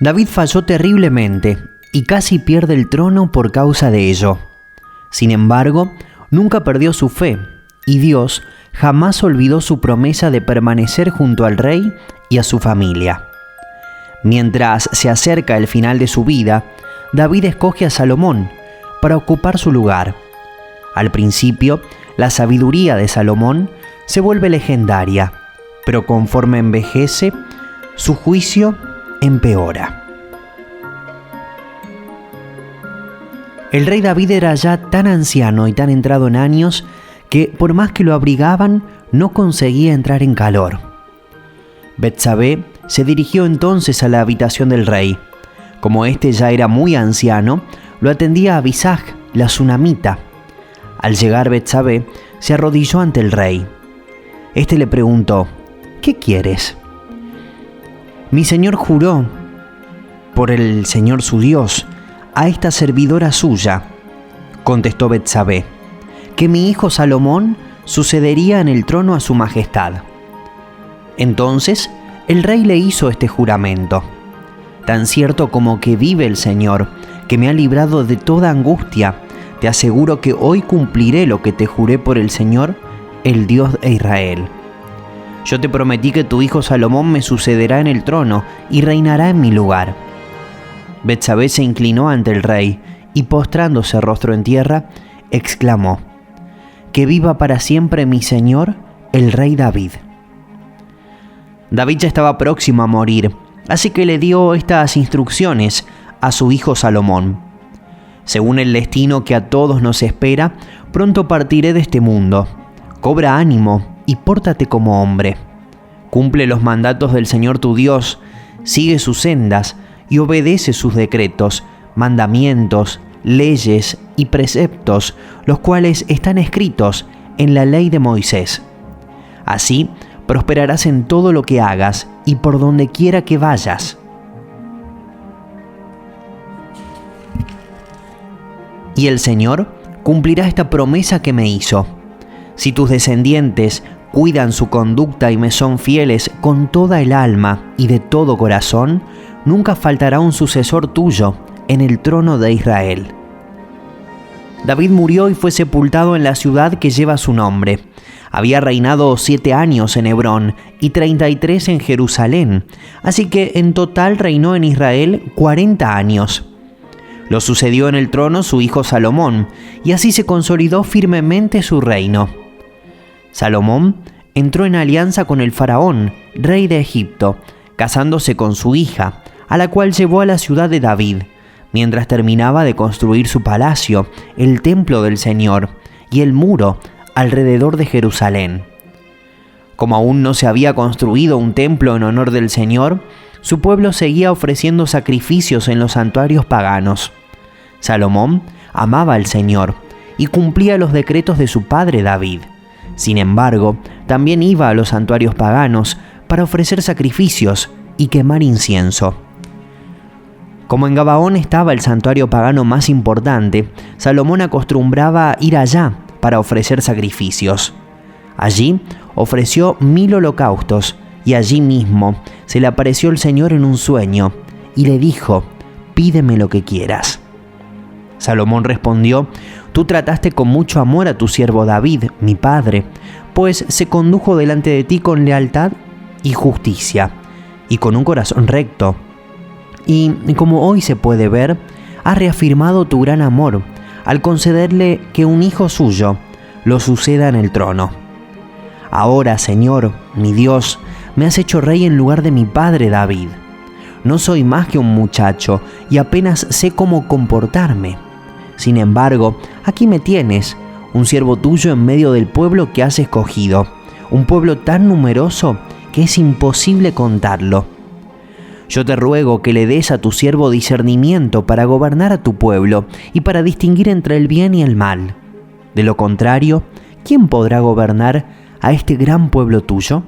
David falló terriblemente y casi pierde el trono por causa de ello. Sin embargo, nunca perdió su fe y Dios jamás olvidó su promesa de permanecer junto al rey y a su familia. Mientras se acerca el final de su vida, David escoge a Salomón para ocupar su lugar. Al principio, la sabiduría de Salomón se vuelve legendaria, pero conforme envejece, su juicio empeora. El rey David era ya tan anciano y tan entrado en años que, por más que lo abrigaban, no conseguía entrar en calor. Betsabé se dirigió entonces a la habitación del rey. Como éste ya era muy anciano, lo atendía Abisag, la sunamita. Al llegar Betsabé, se arrodilló ante el rey. Este le preguntó: ¿qué quieres? Mi señor juró, por el Señor su Dios, a esta servidora suya, contestó Betsabé, que mi hijo Salomón sucedería en el trono a su majestad. Entonces el rey le hizo este juramento: tan cierto como que vive el Señor, que me ha librado de toda angustia, te aseguro que hoy cumpliré lo que te juré por el Señor, el Dios de Israel. Yo te prometí que tu hijo Salomón me sucederá en el trono y reinará en mi lugar. Betsabé se inclinó ante el rey y, postrándose rostro en tierra, exclamó: que viva para siempre mi señor, el rey David. David ya estaba próximo a morir, así que le dio estas instrucciones a su hijo Salomón: según el destino que a todos nos espera, pronto partiré de este mundo. Cobra ánimo y pórtate como hombre. Cumple los mandatos del Señor tu Dios, sigue sus sendas y obedece sus decretos, mandamientos, leyes y preceptos, los cuales están escritos en la ley de Moisés. Así prosperarás en todo lo que hagas y por donde quiera que vayas. Y el Señor cumplirá esta promesa que me hizo: si tus descendientes cuidan su conducta y me son fieles con toda el alma y de todo corazón, nunca faltará un sucesor tuyo en el trono de Israel. David murió y fue sepultado en la ciudad que lleva su nombre. Había reinado 7 años en Hebrón y 33 en Jerusalén, así que en total reinó en Israel 40 años. Lo sucedió en el trono su hijo Salomón, y así se consolidó firmemente su reino. Salomón entró en alianza con el faraón, rey de Egipto, casándose con su hija, a la cual llevó a la ciudad de David, mientras terminaba de construir su palacio, el templo del Señor y el muro alrededor de Jerusalén. Como aún no se había construido un templo en honor del Señor, su pueblo seguía ofreciendo sacrificios en los santuarios paganos. Salomón amaba al Señor y cumplía los decretos de su padre David. Sin embargo, también iba a los santuarios paganos para ofrecer sacrificios y quemar incienso. Como en Gabaón estaba el santuario pagano más importante, Salomón acostumbraba ir allá para ofrecer sacrificios. Allí ofreció 1000 holocaustos y allí mismo se le apareció el Señor en un sueño y le dijo: pídeme lo que quieras. Salomón respondió: tú trataste con mucho amor a tu siervo David, mi padre, pues se condujo delante de ti con lealtad y justicia, y con un corazón recto. Y como hoy se puede ver, has reafirmado tu gran amor al concederle que un hijo suyo lo suceda en el trono. Ahora, Señor, mi Dios, me has hecho rey en lugar de mi padre David. No soy más que un muchacho y apenas sé cómo comportarme. Sin embargo, aquí me tienes, un siervo tuyo en medio del pueblo que has escogido, un pueblo tan numeroso que es imposible contarlo. Yo te ruego que le des a tu siervo discernimiento para gobernar a tu pueblo y para distinguir entre el bien y el mal. De lo contrario, ¿quién podrá gobernar a este gran pueblo tuyo?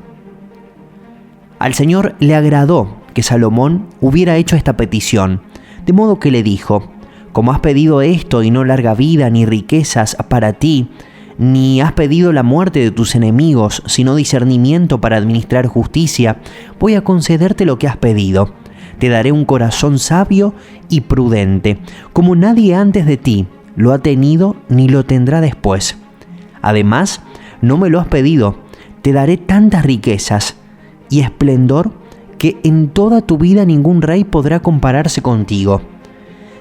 Al Señor le agradó que Salomón hubiera hecho esta petición, de modo que le dijo: como has pedido esto y no larga vida ni riquezas para ti, ni has pedido la muerte de tus enemigos, sino discernimiento para administrar justicia, voy a concederte lo que has pedido. Te daré un corazón sabio y prudente, como nadie antes de ti lo ha tenido ni lo tendrá después. Además, no me lo has pedido, te daré tantas riquezas y esplendor que en toda tu vida ningún rey podrá compararse contigo.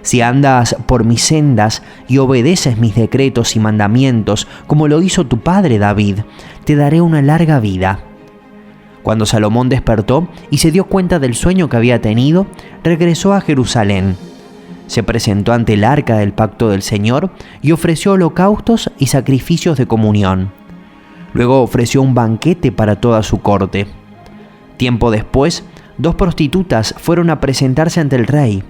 Si andas por mis sendas y obedeces mis decretos y mandamientos, como lo hizo tu padre David, te daré una larga vida. Cuando Salomón despertó y se dio cuenta del sueño que había tenido, regresó a Jerusalén. Se presentó ante el arca del pacto del Señor y ofreció holocaustos y sacrificios de comunión. Luego ofreció un banquete para toda su corte. Tiempo después, 2 prostitutas fueron a presentarse ante el rey.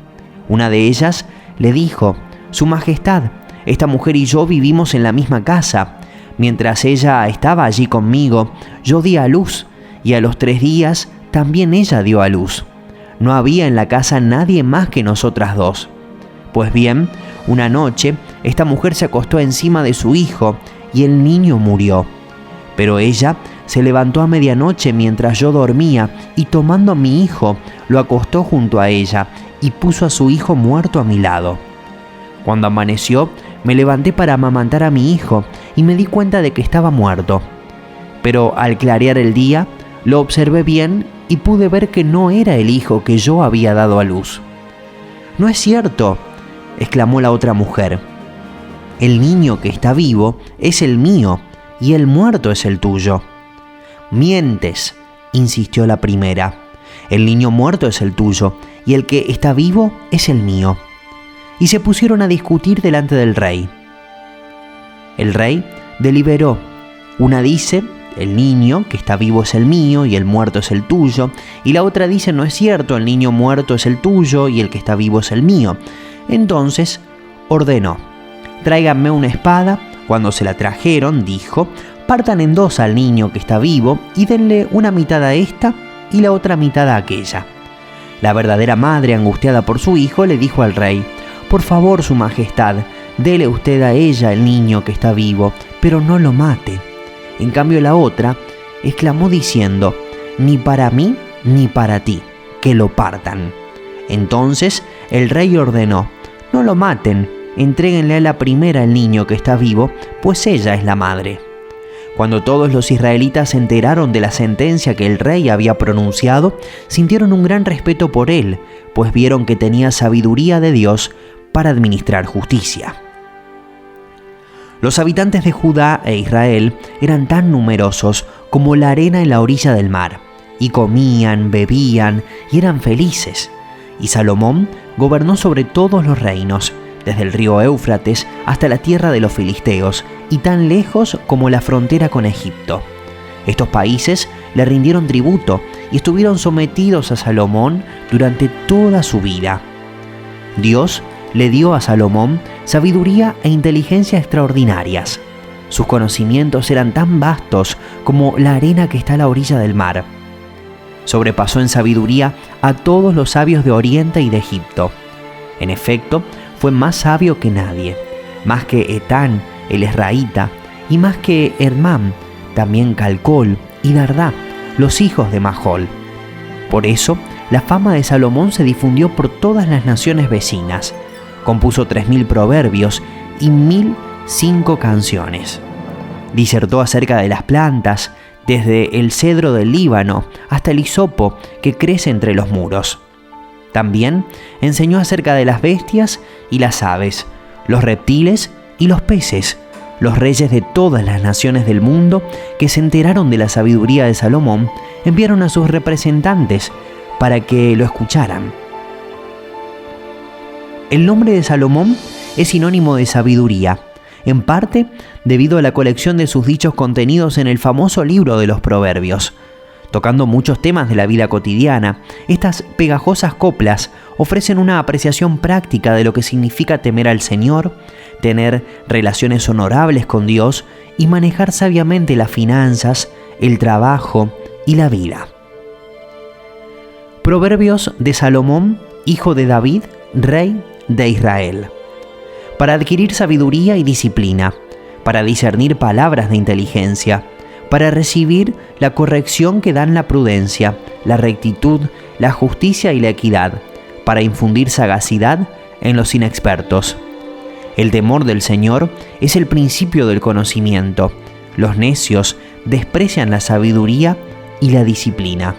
Una de ellas le dijo: «Su Majestad, esta mujer y yo vivimos en la misma casa. Mientras ella estaba allí conmigo, yo di a luz, y a los 3 días también ella dio a luz. No había en la casa nadie más que nosotras 2. Pues bien, una noche, esta mujer se acostó encima de su hijo, y el niño murió. Pero ella se levantó a medianoche mientras yo dormía, y tomando a mi hijo, lo acostó junto a ella, y puso a su hijo muerto a mi lado. Cuando amaneció, me levanté para amamantar a mi hijo, y me di cuenta de que estaba muerto. Pero al clarear el día, lo observé bien y pude ver que no era el hijo que yo había dado a luz». «No es cierto», exclamó la otra mujer. «El niño que está vivo es el mío y el muerto es el tuyo». «Mientes», insistió la primera. «El niño muerto es el tuyo y el que está vivo es el mío». Y se pusieron a discutir delante del rey. El rey deliberó. Una dice: «El niño que está vivo es el mío y el muerto es el tuyo». Y la otra dice: «No es cierto, el niño muerto es el tuyo y el que está vivo es el mío». Entonces ordenó: «Tráiganme una espada». Cuando se la trajeron, dijo: «Partan en 2 al niño que está vivo y denle una mitad a esta y la otra mitad a aquella». La verdadera madre, angustiada por su hijo, le dijo al rey: «Por favor, su majestad, dele usted a ella el niño que está vivo, pero no lo mate». En cambio la otra exclamó diciendo: «Ni para mí ni para ti, que lo partan». Entonces el rey ordenó: «No lo maten, entréguenle a la primera el niño que está vivo, pues ella es la madre». Cuando todos los israelitas se enteraron de la sentencia que el rey había pronunciado, sintieron un gran respeto por él, pues vieron que tenía sabiduría de Dios para administrar justicia. Los habitantes de Judá e Israel eran tan numerosos como la arena en la orilla del mar, y comían, bebían y eran felices. Y Salomón gobernó sobre todos los reinos, desde el río Éufrates hasta la tierra de los filisteos, y tan lejos como la frontera con Egipto. Estos países le rindieron tributo y estuvieron sometidos a Salomón durante toda su vida. Dios le dio a Salomón sabiduría e inteligencia extraordinarias. Sus conocimientos eran tan vastos como la arena que está a la orilla del mar. Sobrepasó en sabiduría a todos los sabios de Oriente y de Egipto. En efecto, fue más sabio que nadie, más que Etán, el Esraíta, y más que Hermán, también Calcol y Dardá, los hijos de Mahol. Por eso, la fama de Salomón se difundió por todas las naciones vecinas. Compuso 3000 proverbios y 1005 canciones. Disertó acerca de las plantas, desde el cedro del Líbano hasta el hisopo que crece entre los muros. También enseñó acerca de las bestias y las aves, los reptiles y los peces. Los reyes de todas las naciones del mundo que se enteraron de la sabiduría de Salomón enviaron a sus representantes para que lo escucharan. El nombre de Salomón es sinónimo de sabiduría, en parte debido a la colección de sus dichos contenidos en el famoso libro de los Proverbios. Tocando muchos temas de la vida cotidiana, estas pegajosas coplas ofrecen una apreciación práctica de lo que significa temer al Señor, tener relaciones honorables con Dios y manejar sabiamente las finanzas, el trabajo y la vida. Proverbios de Salomón, hijo de David, rey de Israel. Para adquirir sabiduría y disciplina, para discernir palabras de inteligencia, para recibir la corrección que dan la prudencia, la rectitud, la justicia y la equidad, para infundir sagacidad en los inexpertos. El temor del Señor es el principio del conocimiento. Los necios desprecian la sabiduría y la disciplina.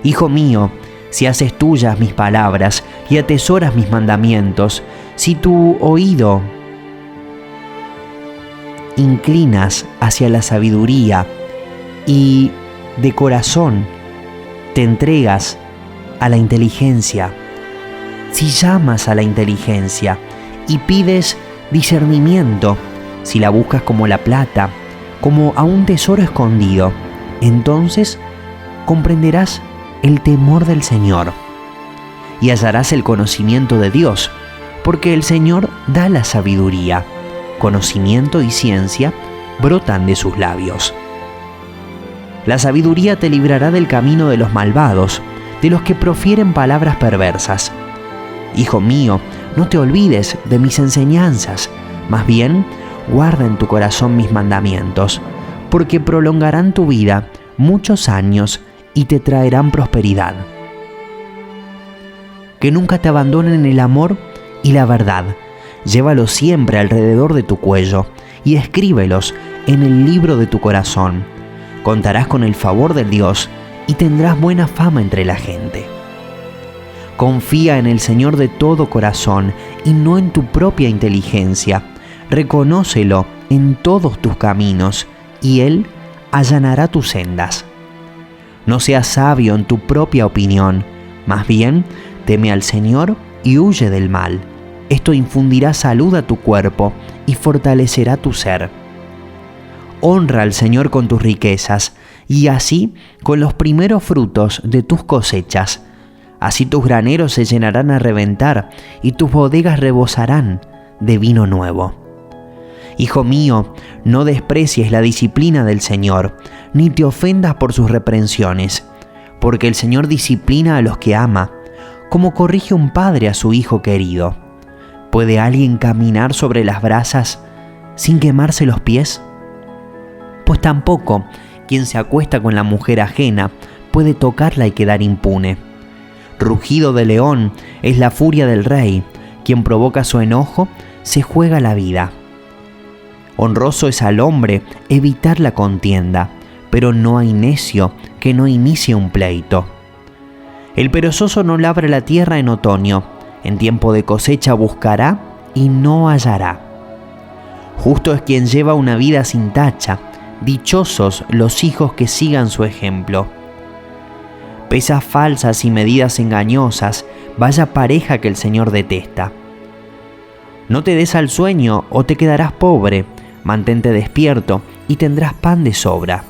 Hijo mío, si haces tuyas mis palabras y atesoras mis mandamientos, si tu oído inclinas hacia la sabiduría y de corazón te entregas a la inteligencia, si llamas a la inteligencia y pides discernimiento, si la buscas como la plata, como a un tesoro escondido, entonces comprenderás el temor del Señor y hallarás el conocimiento de Dios, porque el Señor da la sabiduría. Conocimiento y ciencia brotan de sus labios. La sabiduría te librará del camino de los malvados, de los que profieren palabras perversas. Hijo mío, no te olvides de mis enseñanzas, más bien, guarda en tu corazón mis mandamientos, porque prolongarán tu vida muchos años y te traerán prosperidad. Que nunca te abandonen el amor y la verdad. Llévalos siempre alrededor de tu cuello y escríbelos en el libro de tu corazón. Contarás con el favor del Dios y tendrás buena fama entre la gente. Confía en el Señor de todo corazón y no en tu propia inteligencia. Reconócelo en todos tus caminos y Él allanará tus sendas. No seas sabio en tu propia opinión, más bien teme al Señor y huye del mal. Esto infundirá salud a tu cuerpo y fortalecerá tu ser. Honra al Señor con tus riquezas y así con los primeros frutos de tus cosechas. Así tus graneros se llenarán a reventar y tus bodegas rebosarán de vino nuevo. Hijo mío, no desprecies la disciplina del Señor, ni te ofendas por sus reprensiones, porque el Señor disciplina a los que ama, como corrige un padre a su hijo querido. ¿Puede alguien caminar sobre las brasas sin quemarse los pies? Pues tampoco quien se acuesta con la mujer ajena puede tocarla y quedar impune. Rugido de león es la furia del rey, quien provoca su enojo se juega la vida. Honroso es al hombre evitar la contienda, pero no hay necio que no inicie un pleito. El perezoso no labra la tierra en otoño, en tiempo de cosecha buscará y no hallará. Justo es quien lleva una vida sin tacha, dichosos los hijos que sigan su ejemplo. Pesas falsas y medidas engañosas, vaya pareja que el Señor detesta. No te des al sueño o te quedarás pobre, mantente despierto y tendrás pan de sobra.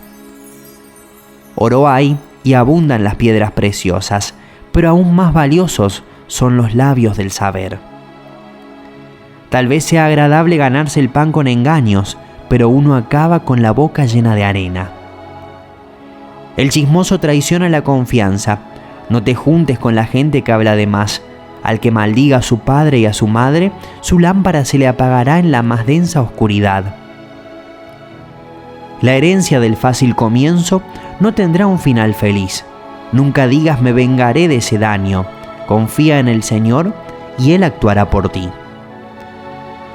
Oro hay y abundan las piedras preciosas, pero aún más valiosos son los labios del saber. Tal vez sea agradable ganarse el pan con engaños, pero uno acaba con la boca llena de arena. El chismoso traiciona la confianza. No te juntes con la gente que habla de más. Al que maldiga a su padre y a su madre, su lámpara se le apagará en la más densa oscuridad. La herencia del fácil comienzo no tendrá un final feliz. Nunca digas me vengaré de ese daño. Confía en el Señor y Él actuará por ti.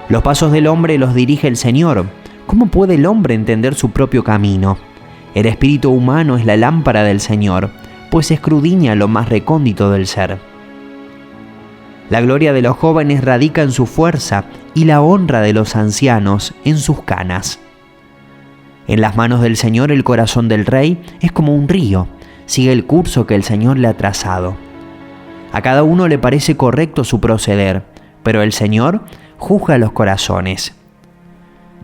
Los pasos del hombre los dirige el Señor. ¿Cómo puede el hombre entender su propio camino? El espíritu humano es la lámpara del Señor, pues escudriña lo más recóndito del ser. La gloria de los jóvenes radica en su fuerza y la honra de los ancianos en sus canas. En las manos del Señor el corazón del rey es como un río, sigue el curso que el Señor le ha trazado. A cada uno le parece correcto su proceder, pero el Señor juzga los corazones.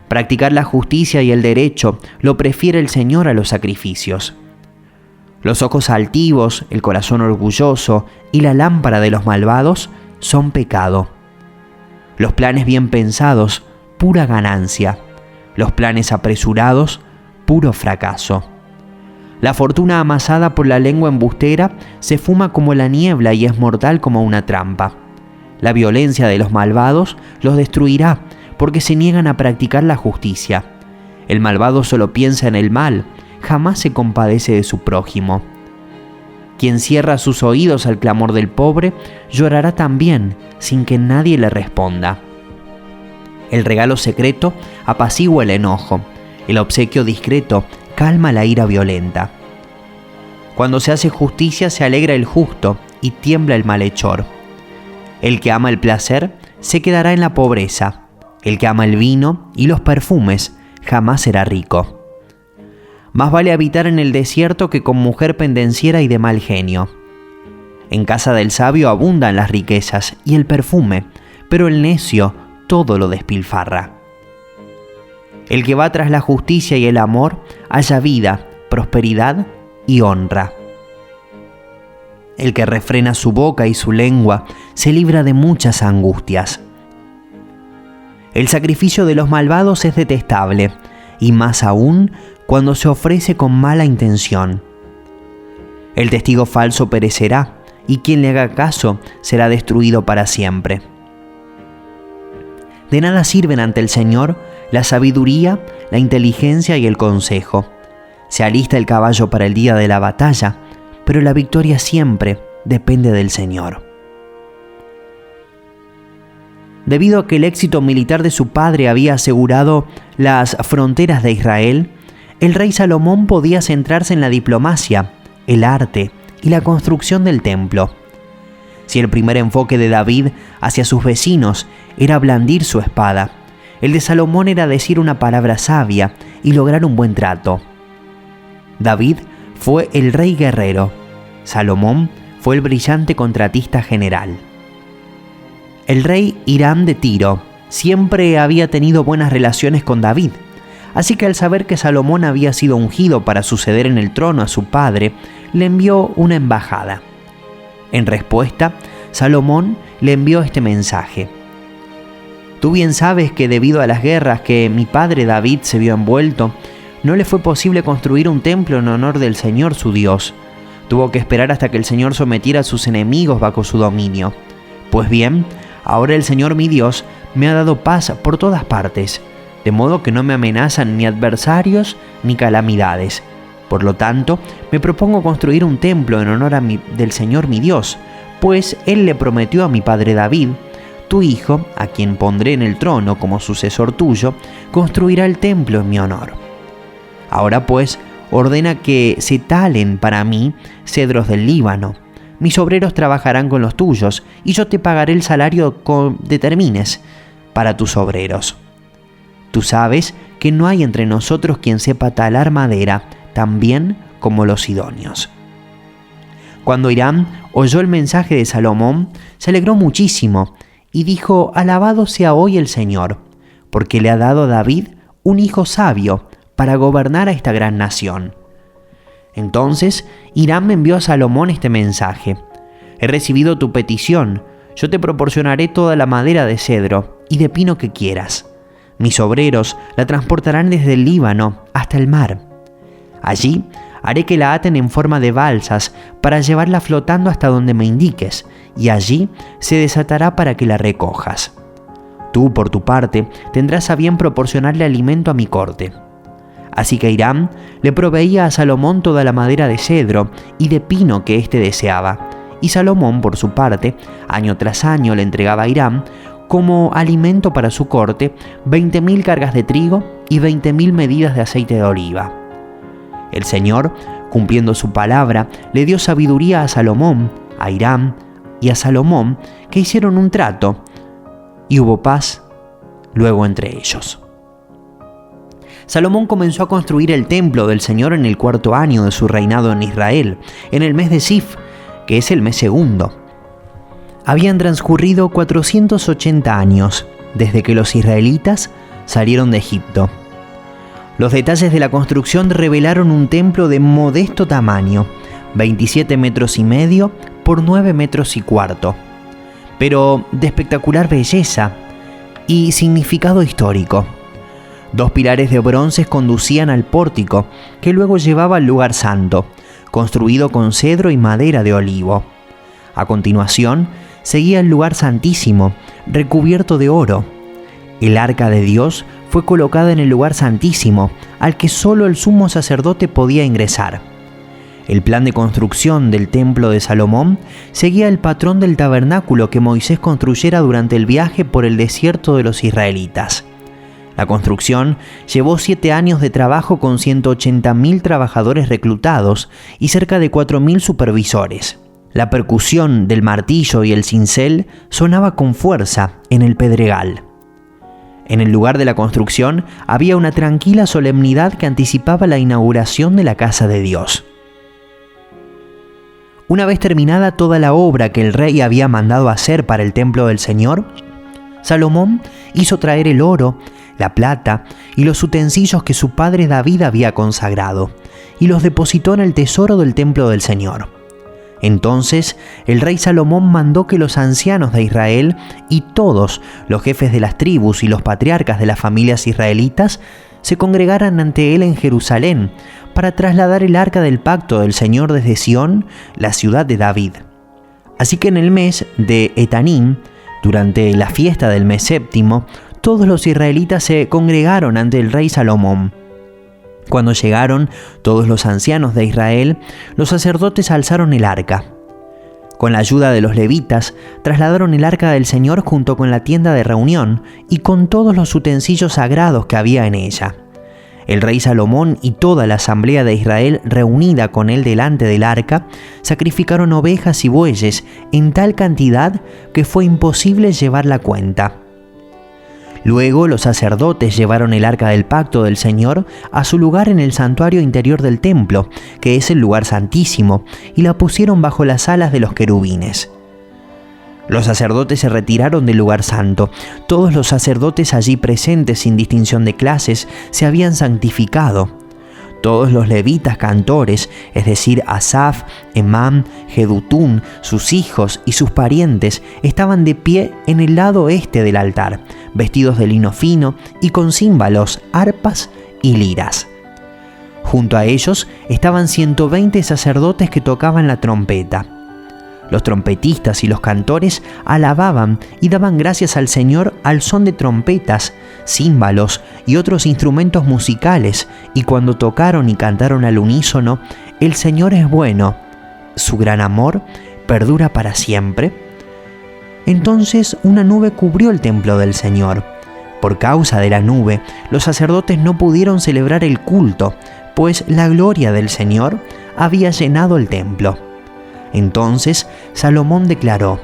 Practicar la justicia y el derecho lo prefiere el Señor a los sacrificios. Los ojos altivos, el corazón orgulloso y la lámpara de los malvados son pecado. Los planes bien pensados, pura ganancia. Los planes apresurados, puro fracaso. La fortuna amasada por la lengua embustera se fuma como la niebla y es mortal como una trampa. La violencia de los malvados los destruirá porque se niegan a practicar la justicia. El malvado solo piensa en el mal, jamás se compadece de su prójimo. Quien cierra sus oídos al clamor del pobre, llorará también, sin que nadie le responda. El regalo secreto apacigua el enojo, el obsequio discreto calma la ira violenta. Cuando se hace justicia se alegra el justo y tiembla el malhechor. El que ama el placer se quedará en la pobreza. El que ama el vino y los perfumes jamás será rico. Más vale habitar en el desierto que con mujer pendenciera y de mal genio. En casa del sabio abundan las riquezas y el perfume, pero el necio todo lo despilfarra. El que va tras la justicia y el amor halla vida, prosperidad y honra. El que refrena su boca y su lengua se libra de muchas angustias. El sacrificio de los malvados es detestable, y más aún cuando se ofrece con mala intención. El testigo falso perecerá, y quien le haga caso será destruido para siempre. De nada sirven ante el Señor la sabiduría, la inteligencia y el consejo. Se alista el caballo para el día de la batalla, pero la victoria siempre depende del Señor. Debido a que el éxito militar de su padre había asegurado las fronteras de Israel, el rey Salomón podía centrarse en la diplomacia, el arte y la construcción del templo. Si el primer enfoque de David hacia sus vecinos era blandir su espada, el de Salomón era decir una palabra sabia y lograr un buen trato. David fue el rey guerrero, Salomón fue el brillante contratista general. El rey Hiram de Tiro siempre había tenido buenas relaciones con David, así que al saber que Salomón había sido ungido para suceder en el trono a su padre, le envió una embajada. En respuesta, Salomón le envió este mensaje: Tú bien sabes que debido a las guerras que mi padre David se vio envuelto, no le fue posible construir un templo en honor del Señor su Dios. Tuvo que esperar hasta que el Señor sometiera a sus enemigos bajo su dominio. Pues bien, ahora el Señor mi Dios me ha dado paz por todas partes, de modo que no me amenazan ni adversarios ni calamidades. Por lo tanto, me propongo construir un templo en honor del Señor mi Dios, pues Él le prometió a mi padre David: tu hijo, a quien pondré en el trono como sucesor tuyo, construirá el templo en mi honor. Ahora pues, ordena que se talen para mí cedros del Líbano. Mis obreros trabajarán con los tuyos, y yo te pagaré el salario que determines para tus obreros. Tú sabes que no hay entre nosotros quien sepa talar madera tan bien como los sidonios. Cuando Hiram oyó el mensaje de Salomón, se alegró muchísimo y dijo: Alabado sea hoy el Señor, porque le ha dado a David un hijo sabio para gobernar a esta gran nación. Entonces Hiram envió a Salomón este mensaje: He recibido tu petición, yo te proporcionaré toda la madera de cedro y de pino que quieras. Mis obreros la transportarán desde el Líbano hasta el mar. Allí haré que la aten en forma de balsas para llevarla flotando hasta donde me indiques, y allí se desatará para que la recojas. Tú, por tu parte, tendrás a bien proporcionarle alimento a mi corte. Así que Hiram le proveía a Salomón toda la madera de cedro y de pino que éste deseaba, y Salomón, por su parte, año tras año le entregaba a Hiram como alimento para su corte 20.000 cargas de trigo y 20.000 medidas de aceite de oliva. El Señor, cumpliendo su palabra, le dio sabiduría a Salomón, a Hiram y a Salomón, que hicieron un trato, y hubo paz luego entre ellos. Salomón comenzó a construir el templo del Señor en el 4º año de su reinado en Israel, en el mes de Sif, que es el mes segundo. Habían transcurrido 480 años desde que los israelitas salieron de Egipto. Los detalles de la construcción revelaron un templo de modesto tamaño, 27 metros y medio por 9 metros y cuarto, pero de espectacular belleza y significado histórico. 2 pilares de bronce conducían al pórtico, que luego llevaba al lugar santo, construido con cedro y madera de olivo. A continuación, seguía el lugar santísimo, recubierto de oro. El arca de Dios fue colocada en el lugar santísimo, al que solo el sumo sacerdote podía ingresar. El plan de construcción del templo de Salomón seguía el patrón del tabernáculo que Moisés construyera durante el viaje por el desierto de los israelitas. La construcción llevó 7 años de trabajo con 180.000 trabajadores reclutados y cerca de 4.000 supervisores. La percusión del martillo y el cincel sonaba con fuerza en el pedregal. En el lugar de la construcción había una tranquila solemnidad que anticipaba la inauguración de la casa de Dios. Una vez terminada toda la obra que el rey había mandado hacer para el templo del Señor, Salomón hizo traer el oro, la plata y los utensilios que su padre David había consagrado, y los depositó en el tesoro del templo del Señor. Entonces el rey Salomón mandó que los ancianos de Israel y todos los jefes de las tribus y los patriarcas de las familias israelitas se congregaran ante él en Jerusalén para trasladar el arca del pacto del Señor desde Sión, la ciudad de David. Así que en el mes de Etanim, durante la fiesta del mes séptimo, todos los israelitas se congregaron ante el rey Salomón. Cuando llegaron todos los ancianos de Israel, los sacerdotes alzaron el arca. Con la ayuda de los levitas, trasladaron el arca del Señor junto con la tienda de reunión y con todos los utensilios sagrados que había en ella. El rey Salomón y toda la asamblea de Israel reunida con él delante del arca, sacrificaron ovejas y bueyes en tal cantidad que fue imposible llevar la cuenta. Luego los sacerdotes llevaron el arca del pacto del Señor a su lugar en el santuario interior del templo, que es el lugar santísimo, y la pusieron bajo las alas de los querubines. Los sacerdotes se retiraron del lugar santo. Todos los sacerdotes allí presentes, sin distinción de clases, se habían santificado. Todos los levitas cantores, es decir, Asaf, Emán, Jedutún, sus hijos y sus parientes, estaban de pie en el lado este del altar, vestidos de lino fino y con címbalos, arpas y liras. Junto a ellos estaban 120 sacerdotes que tocaban la trompeta. Los trompetistas y los cantores alababan y daban gracias al Señor al son de trompetas, címbalos y otros instrumentos musicales, y cuando tocaron y cantaron al unísono, «El Señor es bueno, su gran amor perdura para siempre». Entonces una nube cubrió el templo del Señor. Por causa de la nube, los sacerdotes no pudieron celebrar el culto, pues la gloria del Señor había llenado el templo. Entonces Salomón declaró: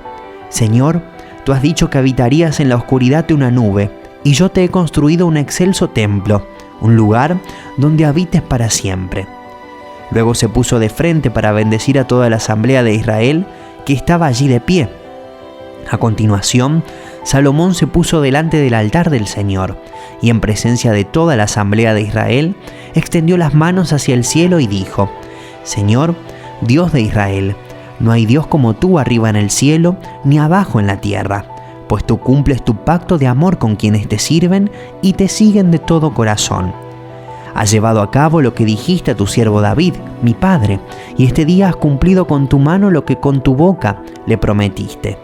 «Señor, tú has dicho que habitarías en la oscuridad de una nube, y yo te he construido un excelso templo, un lugar donde habites para siempre». Luego se puso de frente para bendecir a toda la asamblea de Israel que estaba allí de pie. A continuación, Salomón se puso delante del altar del Señor, y en presencia de toda la asamblea de Israel, extendió las manos hacia el cielo y dijo: «Señor, Dios de Israel, no hay Dios como tú arriba en el cielo, ni abajo en la tierra, pues tú cumples tu pacto de amor con quienes te sirven y te siguen de todo corazón. Has llevado a cabo lo que dijiste a tu siervo David, mi padre, y este día has cumplido con tu mano lo que con tu boca le prometiste.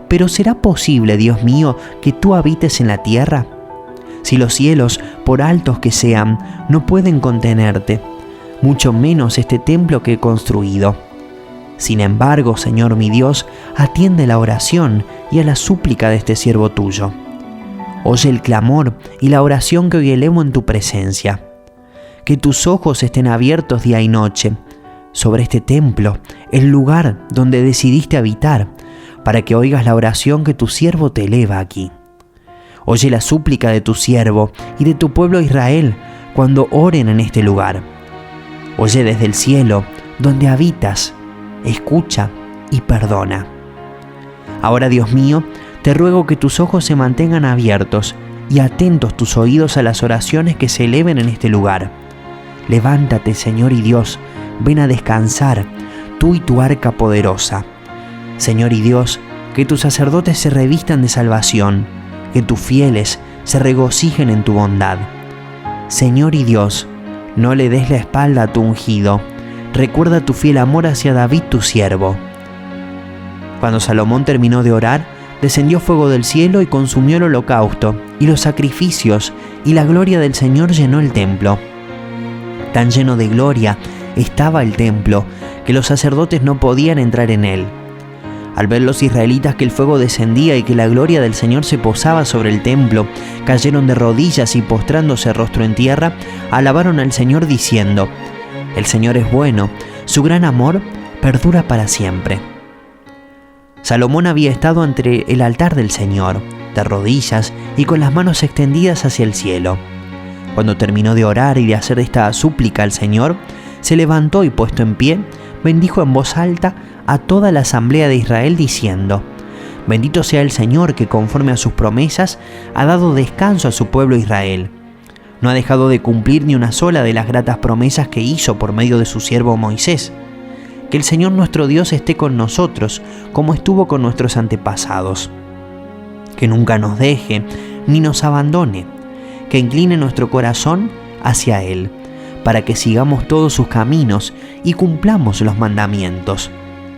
Pero ¿será posible, Dios mío, que tú habites en la tierra? Si los cielos, por altos que sean, no pueden contenerte, mucho menos este templo que he construido. Sin embargo, Señor mi Dios, atiende la oración y a la súplica de este siervo tuyo. Oye el clamor y la oración que hoy elevo en tu presencia. Que tus ojos estén abiertos día y noche sobre este templo, el lugar donde decidiste habitar, para que oigas la oración que tu siervo te eleva aquí. Oye la súplica de tu siervo y de tu pueblo Israel cuando oren en este lugar. Oye desde el cielo, donde habitas, escucha y perdona. Ahora, Dios mío, te ruego que tus ojos se mantengan abiertos y atentos tus oídos a las oraciones que se eleven en este lugar. Levántate, Señor y Dios, ven a descansar, tú y tu arca poderosa. Señor y Dios, que tus sacerdotes se revistan de salvación, que tus fieles se regocijen en tu bondad. Señor y Dios, no le des la espalda a tu ungido, recuerda tu fiel amor hacia David tu siervo». Cuando Salomón terminó de orar, descendió fuego del cielo y consumió el holocausto y los sacrificios, y la gloria del Señor llenó el templo. Tan lleno de gloria estaba el templo, que los sacerdotes no podían entrar en él. Al ver los israelitas que el fuego descendía y que la gloria del Señor se posaba sobre el templo, cayeron de rodillas y postrándose rostro en tierra, alabaron al Señor diciendo: El Señor es bueno, su gran amor perdura para siempre. Salomón había estado ante el altar del Señor, de rodillas y con las manos extendidas hacia el cielo. Cuando terminó de orar y de hacer esta súplica al Señor, se levantó y puesto en pie, bendijo en voz alta a toda la asamblea de Israel diciendo: Bendito sea el Señor que conforme a sus promesas ha dado descanso a su pueblo Israel. No ha dejado de cumplir ni una sola de las gratas promesas que hizo por medio de su siervo Moisés. Que el Señor nuestro Dios esté con nosotros, como estuvo con nuestros antepasados. Que nunca nos deje ni nos abandone. Que incline nuestro corazón hacia Él, para que sigamos todos sus caminos y cumplamos los mandamientos,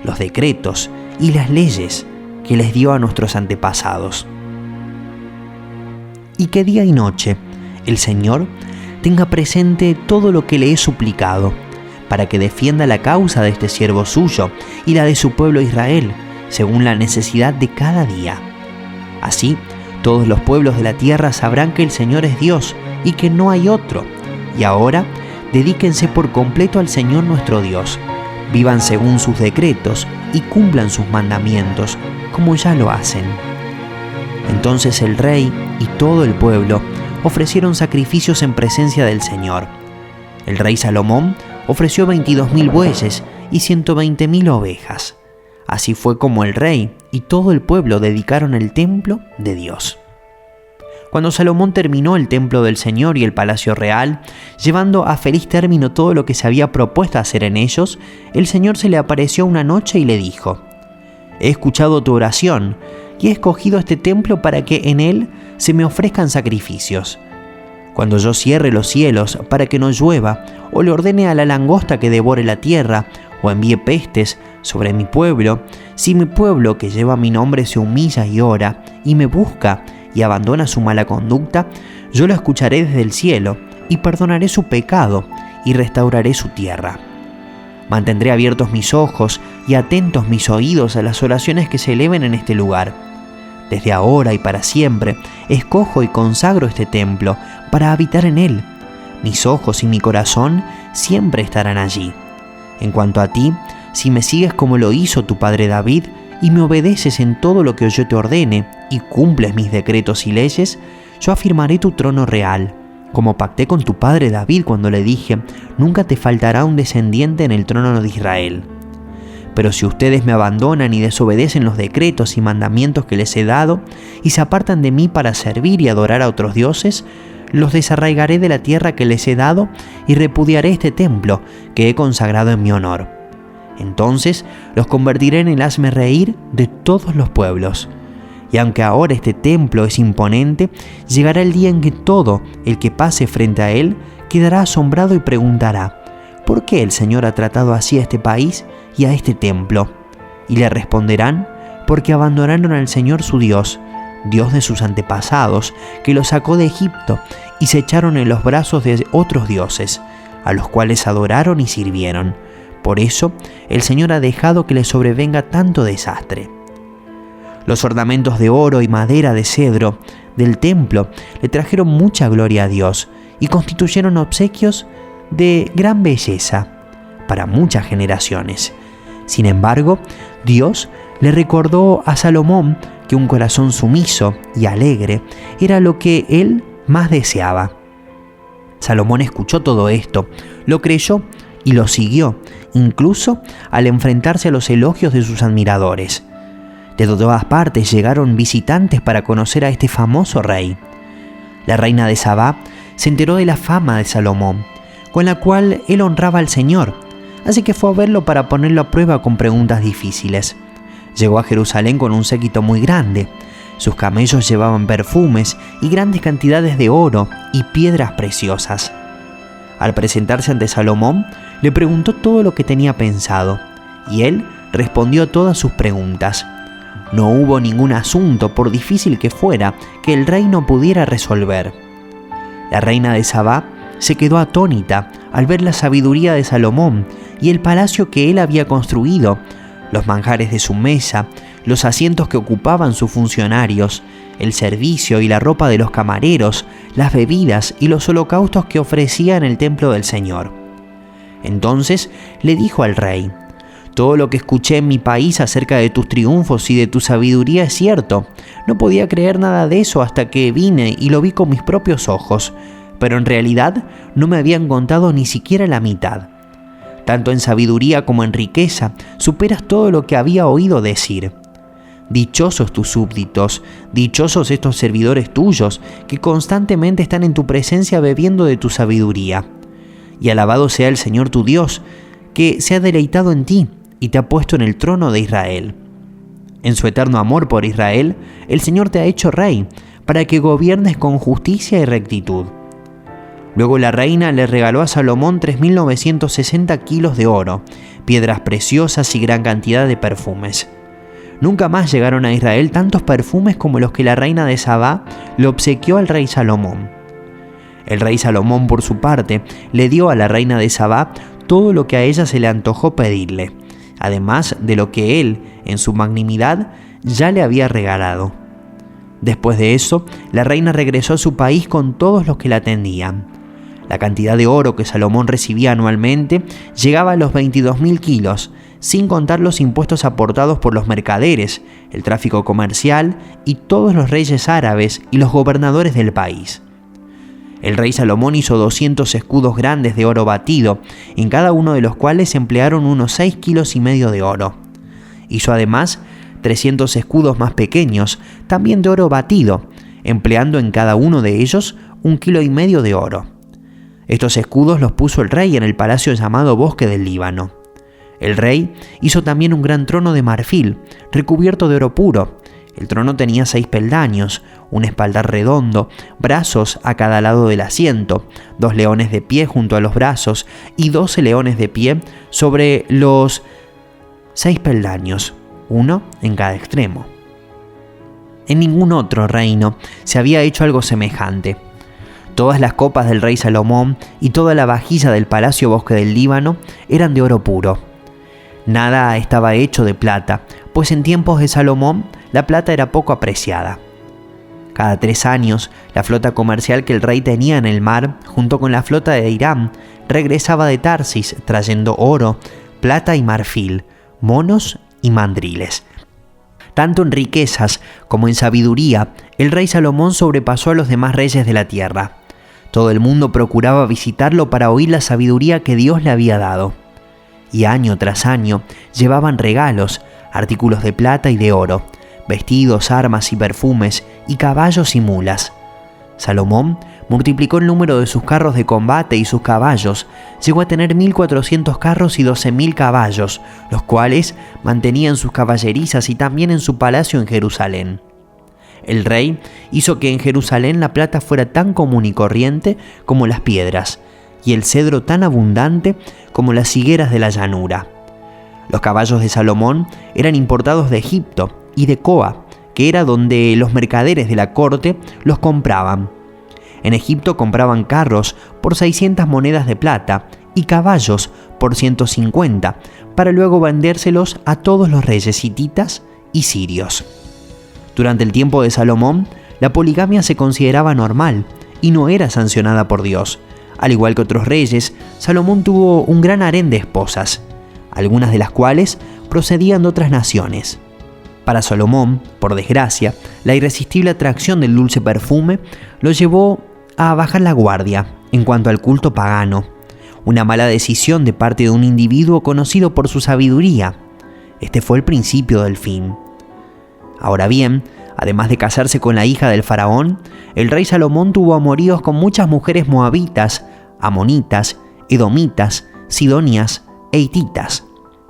los decretos y las leyes que les dio a nuestros antepasados. Y que día y noche el Señor tenga presente todo lo que le he suplicado, para que defienda la causa de este siervo suyo y la de su pueblo Israel, según la necesidad de cada día. Así, todos los pueblos de la tierra sabrán que el Señor es Dios y que no hay otro. Y ahora, dedíquense por completo al Señor nuestro Dios, vivan según sus decretos y cumplan sus mandamientos, como ya lo hacen. Entonces el rey y todo el pueblo ofrecieron sacrificios en presencia del Señor. El rey Salomón ofreció 22.000 bueyes y 120.000 ovejas. Así fue como el rey y todo el pueblo dedicaron el templo de Dios. Cuando Salomón terminó el templo del Señor y el palacio real, llevando a feliz término todo lo que se había propuesto hacer en ellos, el Señor se le apareció una noche y le dijo: He escuchado tu oración y he escogido este templo para que en él se me ofrezcan sacrificios. Cuando yo cierre los cielos para que no llueva, o le ordene a la langosta que devore la tierra, o envíe pestes sobre mi pueblo, si mi pueblo que lleva mi nombre se humilla y ora, y me busca y abandona su mala conducta, yo lo escucharé desde el cielo, y perdonaré su pecado, y restauraré su tierra. Mantendré abiertos mis ojos y atentos mis oídos a las oraciones que se eleven en este lugar. Desde ahora y para siempre, escojo y consagro este templo para habitar en él. Mis ojos y mi corazón siempre estarán allí. En cuanto a ti, si me sigues como lo hizo tu padre David, y me obedeces en todo lo que yo te ordene, y cumples mis decretos y leyes, yo afirmaré tu trono real, como pacté con tu padre David cuando le dije: nunca te faltará un descendiente en el trono de Israel. Pero si ustedes me abandonan y desobedecen los decretos y mandamientos que les he dado, y se apartan de mí para servir y adorar a otros dioses, los desarraigaré de la tierra que les he dado y repudiaré este templo que he consagrado en mi honor. Entonces los convertiré en el hazmerreír de todos los pueblos. Y aunque ahora este templo es imponente, llegará el día en que todo el que pase frente a él quedará asombrado y preguntará: ¿por qué el Señor ha tratado así a este país y a este templo? Y le responderán: porque abandonaron al Señor su Dios, Dios de sus antepasados, que los sacó de Egipto, y se echaron en los brazos de otros dioses, a los cuales adoraron y sirvieron. Por eso el Señor ha dejado que les sobrevenga tanto desastre. Los ornamentos de oro y madera de cedro del templo le trajeron mucha gloria a Dios y constituyeron obsequios de gran belleza para muchas generaciones. Sin embargo, Dios le recordó a Salomón que un corazón sumiso y alegre era lo que él más deseaba. Salomón escuchó todo esto, lo creyó y lo siguió, incluso al enfrentarse a los elogios de sus admiradores. De todas partes llegaron visitantes para conocer a este famoso rey. La reina de Sabá se enteró de la fama de Salomón, con la cual él honraba al Señor, así que fue a verlo para ponerlo a prueba con preguntas difíciles. Llegó a Jerusalén con un séquito muy grande. Sus camellos llevaban perfumes y grandes cantidades de oro y piedras preciosas. Al presentarse ante Salomón, le preguntó todo lo que tenía pensado, y él respondió a todas sus preguntas. No hubo ningún asunto, por difícil que fuera, que el rey no pudiera resolver. La reina de Sabá se quedó atónita al ver la sabiduría de Salomón y el palacio que él había construido, los manjares de su mesa, los asientos que ocupaban sus funcionarios, el servicio y la ropa de los camareros, las bebidas y los holocaustos que ofrecía en el templo del Señor. Entonces le dijo al rey: «Todo lo que escuché en mi país acerca de tus triunfos y de tu sabiduría es cierto. No podía creer nada de eso hasta que vine y lo vi con mis propios ojos, pero en realidad no me habían contado ni siquiera la mitad. Tanto en sabiduría como en riqueza superas todo lo que había oído decir. Dichosos tus súbditos, dichosos estos servidores tuyos que constantemente están en tu presencia bebiendo de tu sabiduría. Y alabado sea el Señor tu Dios, que se ha deleitado en ti y te ha puesto en el trono de Israel. En su eterno amor por Israel, el Señor te ha hecho rey, para que gobiernes con justicia y rectitud». Luego la reina le regaló a Salomón 3.960 kilos de oro, piedras preciosas y gran cantidad de perfumes. Nunca más llegaron a Israel tantos perfumes como los que la reina de Sabá le obsequió al rey Salomón. El rey Salomón, por su parte, le dio a la reina de Sabá todo lo que a ella se le antojó pedirle, además de lo que él, en su magnanimidad, ya le había regalado. Después de eso, la reina regresó a su país con todos los que la atendían. La cantidad de oro que Salomón recibía anualmente llegaba a los 22.000 kilos, sin contar los impuestos aportados por los mercaderes, el tráfico comercial y todos los reyes árabes y los gobernadores del país. El rey Salomón hizo 200 escudos grandes de oro batido, en cada uno de los cuales se emplearon unos 6,5 kilos de oro. Hizo además 300 escudos más pequeños, también de oro batido, empleando en cada uno de ellos 1,5 kilos de oro. Estos escudos los puso el rey en el palacio llamado Bosque del Líbano. El rey hizo también un gran trono de marfil, recubierto de oro puro. El trono tenía 6 peldaños, un espaldar redondo, brazos a cada lado del asiento, 2 leones de pie junto a los brazos y 12 leones de pie sobre los 6 peldaños, uno en cada extremo. En ningún otro reino se había hecho algo semejante. Todas las copas del rey Salomón y toda la vajilla del palacio Bosque del Líbano eran de oro puro. Nada estaba hecho de plata, pues en tiempos de Salomón la plata era poco apreciada. Cada 3 años, la flota comercial que el rey tenía en el mar, junto con la flota de Irán, regresaba de Tarsis trayendo oro, plata y marfil, monos y mandriles. Tanto en riquezas como en sabiduría, el rey Salomón sobrepasó a los demás reyes de la tierra. Todo el mundo procuraba visitarlo para oír la sabiduría que Dios le había dado. Y año tras año llevaban regalos, artículos de plata y de oro, vestidos, armas y perfumes, y caballos y mulas. Salomón multiplicó el número de sus carros de combate y sus caballos, llegó a tener 1.400 carros y 12.000 caballos, los cuales mantenía en sus caballerizas y también en su palacio en Jerusalén. El rey hizo que en Jerusalén la plata fuera tan común y corriente como las piedras, y el cedro tan abundante como las higueras de la llanura. Los caballos de Salomón eran importados de Egipto y de Coa, que era donde los mercaderes de la corte los compraban. En Egipto compraban carros por 600 monedas de plata y caballos por 150, para luego vendérselos a todos los reyes hititas y sirios. Durante el tiempo de Salomón, la poligamia se consideraba normal y no era sancionada por Dios. Al igual que otros reyes, Salomón tuvo un gran harén de esposas, algunas de las cuales procedían de otras naciones. Para Salomón, por desgracia, la irresistible atracción del dulce perfume lo llevó a bajar la guardia en cuanto al culto pagano, una mala decisión de parte de un individuo conocido por su sabiduría. Este fue el principio del fin. Ahora bien, además de casarse con la hija del faraón, el rey Salomón tuvo amoríos con muchas mujeres moabitas, amonitas, edomitas, sidonias e hititas,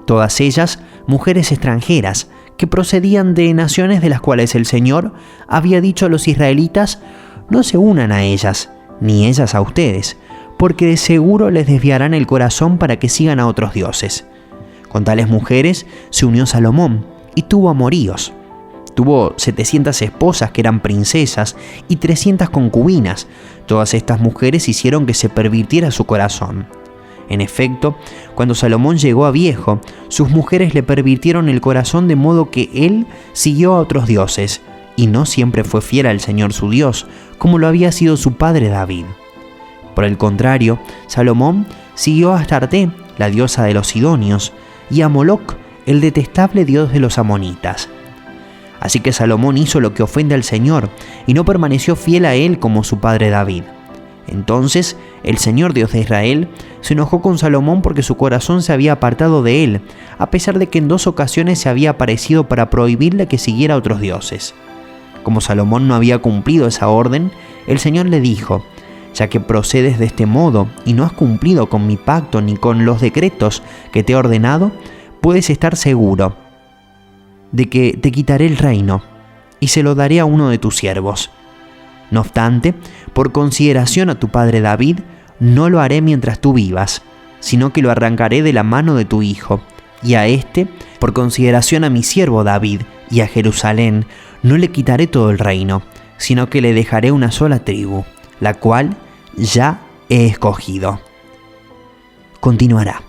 todas ellas mujeres extranjeras que procedían de naciones de las cuales el Señor había dicho a los israelitas: no se unan a ellas, ni ellas a ustedes, porque de seguro les desviarán el corazón para que sigan a otros dioses. Con tales mujeres se unió Salomón y tuvo amoríos. Tuvo 700 esposas que eran princesas y 300 concubinas. Todas estas mujeres hicieron que se pervirtiera su corazón. En efecto, cuando Salomón llegó a viejo, sus mujeres le pervirtieron el corazón de modo que él siguió a otros dioses, y no siempre fue fiel al Señor su Dios, como lo había sido su padre David. Por el contrario, Salomón siguió a Astarte, la diosa de los sidonios, y a Moloc, el detestable dios de los amonitas. Así que Salomón hizo lo que ofende al Señor, y no permaneció fiel a él como su padre David. Entonces el Señor Dios de Israel se enojó con Salomón porque su corazón se había apartado de él, a pesar de que en 2 ocasiones se había aparecido para prohibirle que siguiera a otros dioses. Como Salomón no había cumplido esa orden, el Señor le dijo: ya que procedes de este modo y no has cumplido con mi pacto ni con los decretos que te he ordenado, puedes estar seguro de que te quitaré el reino y se lo daré a uno de tus siervos. No obstante, por consideración a tu padre David, no lo haré mientras tú vivas, sino que lo arrancaré de la mano de tu hijo, y a éste, por consideración a mi siervo David y a Jerusalén, no le quitaré todo el reino, sino que le dejaré una sola tribu, la cual ya he escogido. Continuará.